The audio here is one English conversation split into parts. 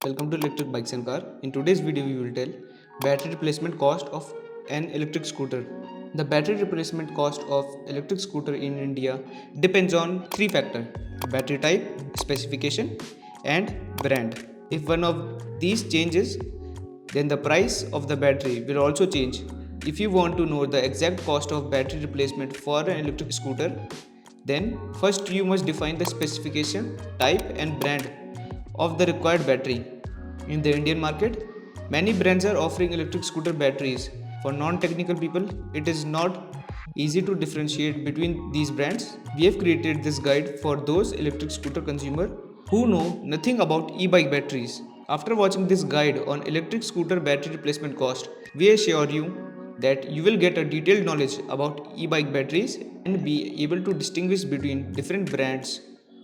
welcome to Electric Bikes and Car. In today's video we will tell battery replacement cost of an electric scooter. The battery replacement cost of electric scooter in India depends on three factors: battery type, specification and brand. If one of these changes, then the price of the battery will also change. If you want to know the exact cost of battery replacement for an electric scooter, then first you must define the specification, type and brand of the required battery. In the Indian market, many brands are offering electric scooter batteries. For non-technical people, it is not easy to differentiate between these brands. We have created this guide for those electric scooter consumers who know nothing about e-bike batteries. After watching this guide on electric scooter battery replacement cost, we assure you that you will get a detailed knowledge about e-bike batteries and be able to distinguish between different brands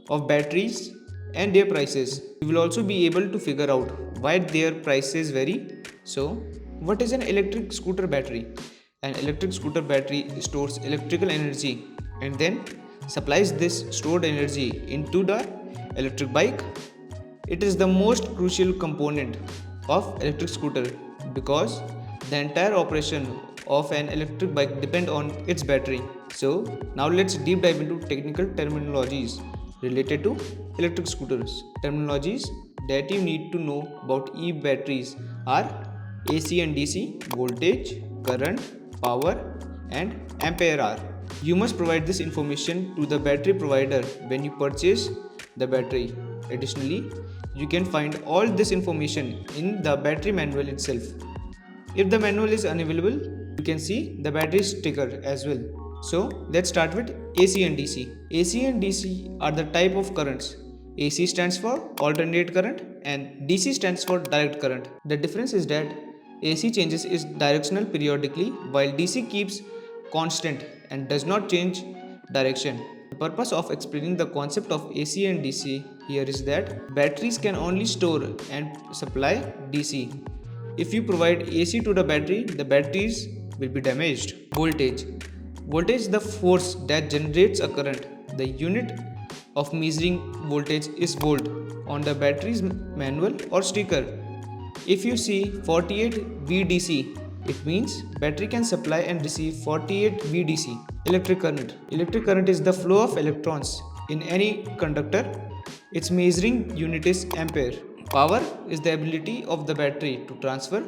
of batteries and their prices. You will also be able to figure out why their prices vary. So, what is an electric scooter battery? An electric scooter battery stores electrical energy and then supplies this stored energy into the electric bike. It is the most crucial component of electric scooter because the entire operation of an electric bike depend on its battery. So now let's deep dive into technical terminologies related to electric scooters. Terminologies that you need to know about e-batteries are AC and DC, voltage, current, power and ampere hour. You must provide this information to the battery provider when you purchase the battery. Additionally, you can find all this information in the battery manual itself. If the manual is unavailable, you can see the battery sticker as well. So let's start with AC and DC. AC and DC are the type of currents. AC stands for alternate current and DC stands for direct current. The difference is that AC changes its directional periodically while DC keeps constant and does not change direction. The purpose of explaining the concept of AC and DC here is that batteries can only store and supply DC. If you provide AC to the batteries will be damaged. Voltage. Voltage is the force that generates a current. The unit of measuring voltage is volt on the battery's manual or sticker. If you see 48 VDC, it means battery can supply and receive 48 VDC. Electric current. Electric current is the flow of electrons in any conductor. Its measuring unit is ampere. Power is the ability of the battery to transfer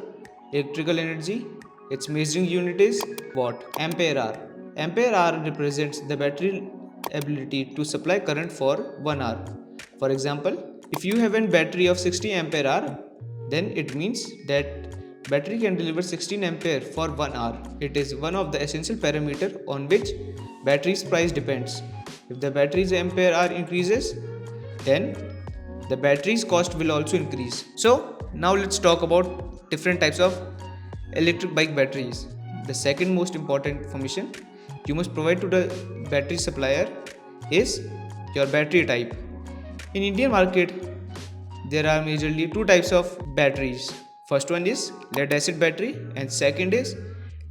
electrical energy. Its measuring unit is watt. Ampere hour. Ampere hour represents the battery ability to supply current for 1 hour. For example, if you have a battery of 60 ampere hour, then it means that battery can deliver 16 ampere for 1 hour. It is one of the essential parameter on which battery's price depends. If the battery's ampere hour increases, then the battery's cost will also increase. So now let's talk about different types of electric bike batteries. The second most important information you must provide to the battery supplier is your battery type. In Indian market, there are majorly two types of batteries. First one is lead acid battery and second is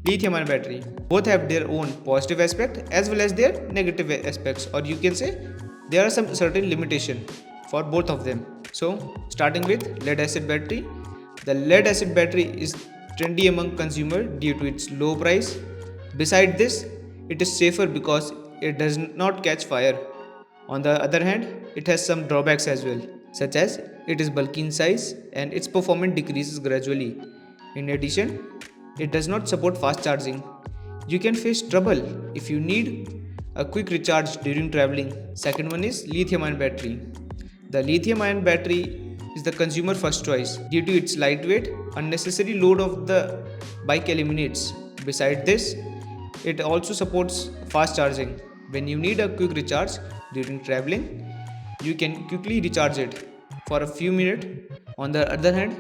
lithium ion battery. Both have their own positive aspect as well as their negative aspects, or you can say there are some certain limitation for both of them. So starting with lead acid battery. The lead acid battery is trendy among consumer due to its low price. Beside this, it is safer because it does not catch fire. On the other hand, it has some drawbacks as well, such as it is bulky in size and its performance decreases gradually. In addition, it does not support fast charging. You can face trouble if you need a quick recharge during traveling. Second one is lithium ion battery. The lithium ion battery is the consumer first choice due to its lightweight. Unnecessary load of the bike eliminates. Beside this, it also supports fast charging. When you need a quick recharge during traveling, you can quickly recharge it for a few minutes. On the other hand,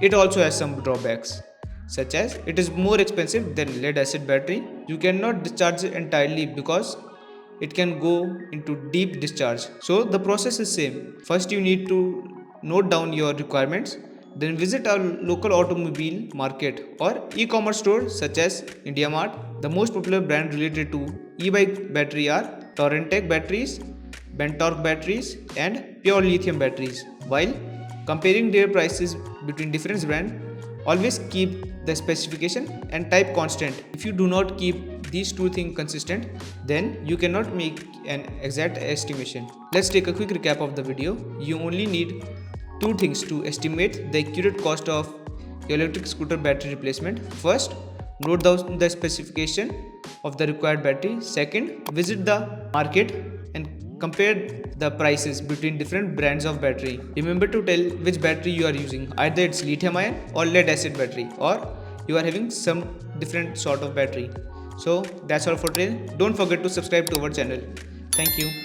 it also has some drawbacks, such as it is more expensive than lead acid battery. You cannot discharge it entirely because it can go into deep discharge. So the process is same. First you need to note down your requirements, then visit a local automobile market or e-commerce store such as IndiaMart. The most popular brand related to e-bike battery are Torrentec batteries, Bentork batteries and pure lithium batteries. While Comparing their prices between different brands, always keep the specification and type constant. If you do not keep these two things consistent, then you cannot make an exact estimation. Let's take a quick recap of the video. You only need two things to estimate the accurate cost of your electric scooter battery replacement. First, note down the specification of the required battery. Second, visit the market and compare the prices between different brands of battery. Remember to tell which battery you are using. Either it's lithium ion or lead acid battery, or you are having some different sort of battery. So that's all for today. Don't forget to subscribe to our channel. Thank you.